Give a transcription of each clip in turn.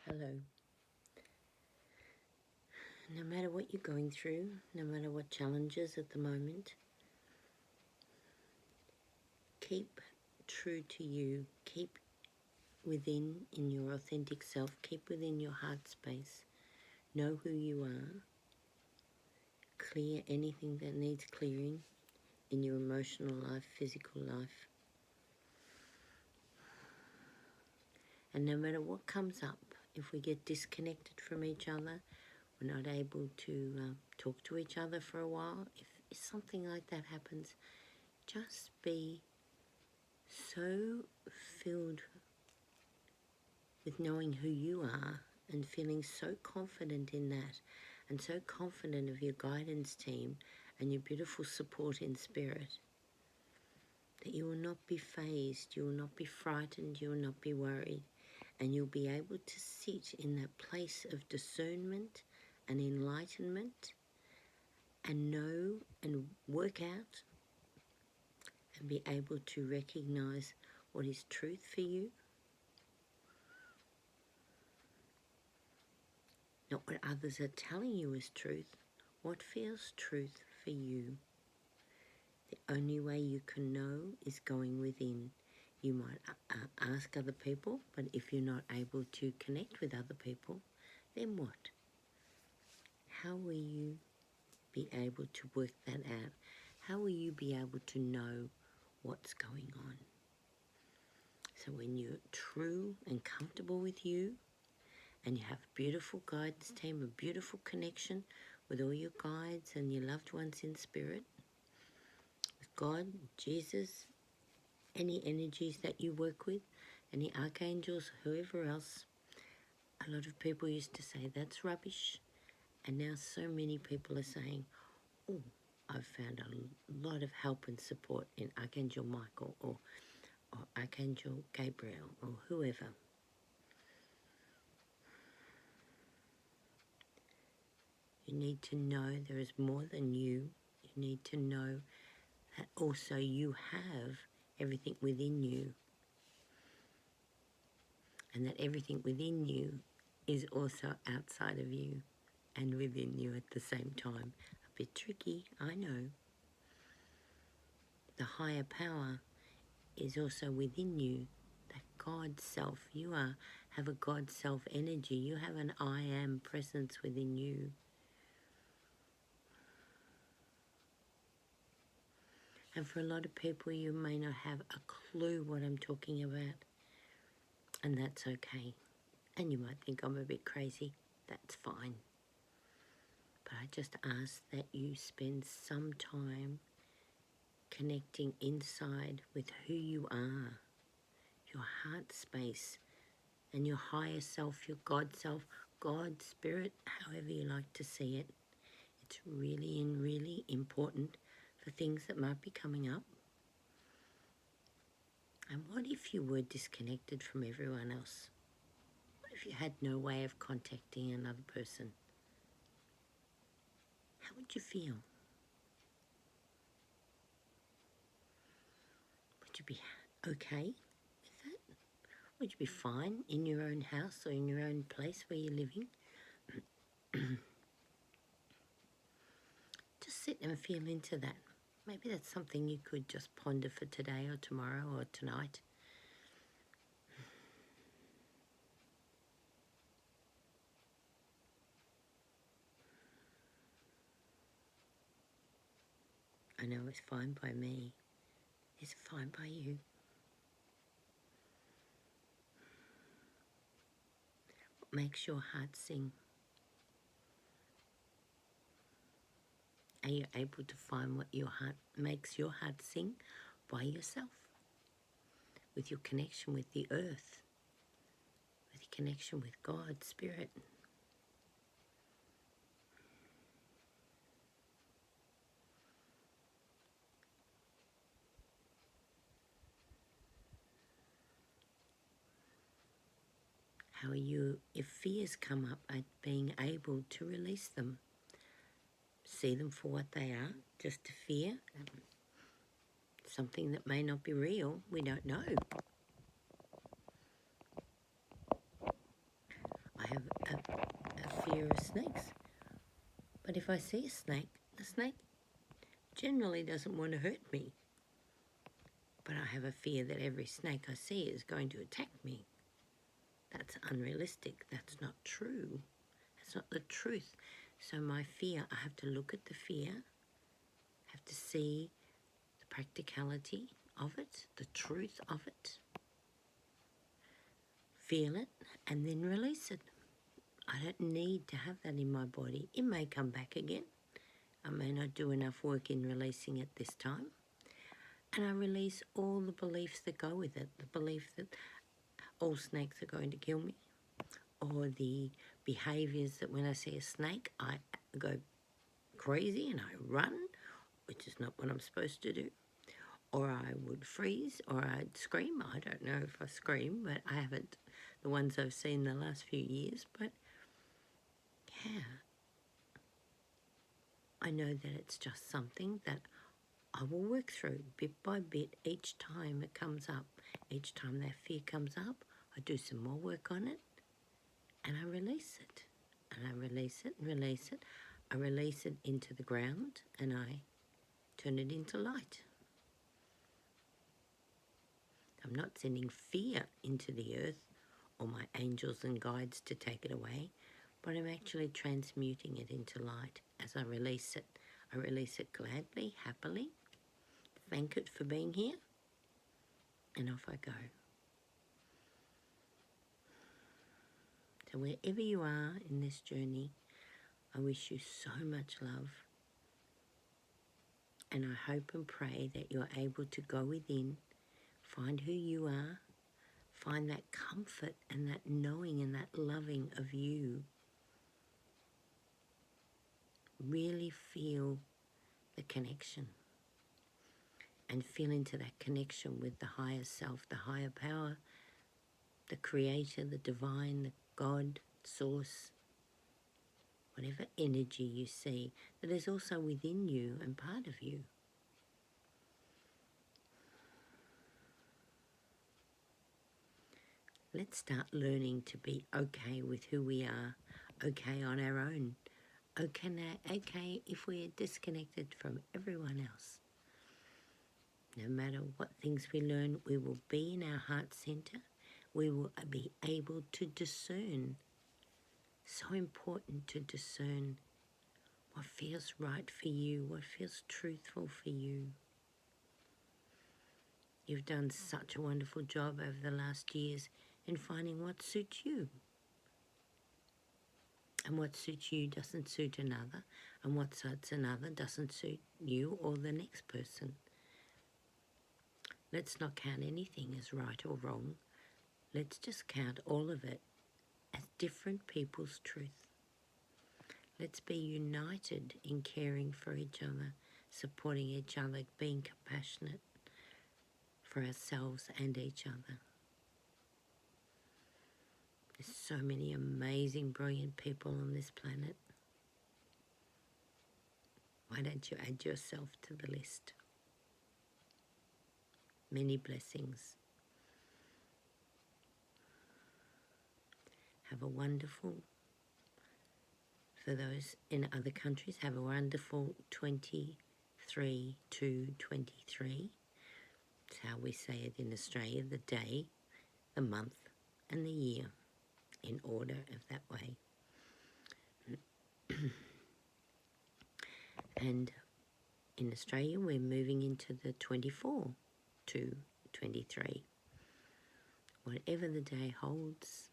Hello. No matter what you're going through, no matter what challenges at the moment, keep true to you. Keep within in your authentic self. Keep within your heart space. Know who you are. Clear anything that needs clearing in your emotional life, physical life. And no matter what comes up, if we get disconnected from each other, we're not able to talk to each other for a while, if something like that happens, just be so filled with knowing who you are and feeling so confident in that and so confident of your guidance team and your beautiful support in spirit that you will not be fazed, you will not be frightened, you will not be worried, and you'll be able to sit in that place of discernment and enlightenment and know and work out and be able to recognize what is truth for you, not what others are telling you is truth, what feels truth for you. The only way you can know is going within. You might ask other people, but if you're not able to connect with other people, then what? How will you be able to work that out? How will you be able to know what's going on? So when you're true and comfortable with you, and you have a beautiful guidance team, a beautiful connection with all your guides and your loved ones in spirit, with God, Jesus, any energies that you work with, any archangels, whoever else. A lot of people used to say that's rubbish, and now so many people are saying, oh, I've found a lot of help and support in Archangel Michael or Archangel Gabriel or whoever. You need to know there is more than you. You need to know that also you have everything within you, and that everything within you is also outside of you and within you at the same time. A bit tricky, I know. The higher power is also within you, that God self. You have a God self energy. You have an I am presence within you. And for a lot of people, you may not have a clue what I'm talking about, and that's okay. And you might think I'm a bit crazy. That's fine. But I just ask that you spend some time connecting inside with who you are, your heart space, and your higher self, your God self, God, spirit, however you like to see it. It's really and really important for things that might be coming up. And what if you were disconnected from everyone else? What if you had no way of contacting another person? How would you feel? Would you be okay with that? Would you be fine in your own house or in your own place where you're living? Just sit and feel into that. Maybe that's something you could just ponder for today or tomorrow or tonight. I know it's fine by me. Is it fine by you? What makes your heart sing? Are you able to find what your heart makes your heart sing by yourself? With your connection with the earth, with your connection with God, Spirit. How are you, if fears come up, at being able to release them? See them for what they are, just a fear, something that may not be real, we don't know. fear of snakes. But if I see a snake, the snake generally doesn't want to hurt me. But I have a fear that every snake I see is going to attack me. That's unrealistic. That's not true. That's not the truth. So my fear, I have to look at the fear, have to see the practicality of it, the truth of it, feel it, and then release it. I don't need to have that in my body. It may come back again. I may not do enough work in releasing it this time. And I release all the beliefs that go with it. The belief that all snakes are going to kill me, or the behaviours that when I see a snake, I go crazy and I run, which is not what I'm supposed to do. Or I would freeze, or I'd scream. I don't know if I scream, but I haven't, the ones I've seen the last few years. But yeah, I know that it's just something that I will work through bit by bit each time it comes up. Each time that fear comes up, I do some more work on it and I release it. And I release it and release it. I release it into the ground and I turn it into light. I'm not sending fear into the earth or my angels and guides to take it away, but I'm actually transmuting it into light as I release it. I release it gladly, happily, thank it for being here, and off I go. So wherever you are in this journey, I wish you so much love, and I hope and pray that you're able to go within, find who you are, find that comfort and that knowing and that loving of you. Really feel the connection and feel into that connection with the higher self, the higher power, the creator, the divine, the God, source, whatever energy you see that is also within you and part of you. Let's start learning to be okay with who we are, okay on our own, okay if we're disconnected from everyone else. No matter what things we learn, we will be in our heart center. We will be able to discern. So important to discern what feels right for you, what feels truthful for you. You've done such a wonderful job over the last years in finding what suits you. And what suits you doesn't suit another, and what suits another doesn't suit you or the next person. Let's not count anything as right or wrong. Let's just count all of it as different people's truth. Let's be united in caring for each other, supporting each other, being compassionate for ourselves and each other. There's so many amazing, brilliant people on this planet. Why don't you add yourself to the list? Many blessings. Have a wonderful, for those in other countries, have a wonderful 23/2/23. It's how we say it in Australia, the day, the month, and the year, in order of that way. And in Australia, we're moving into the 24/2/23. Whatever the day holds,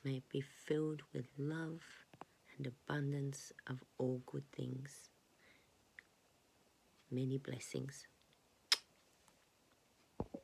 may it be filled with love and abundance of all good things. Many blessings.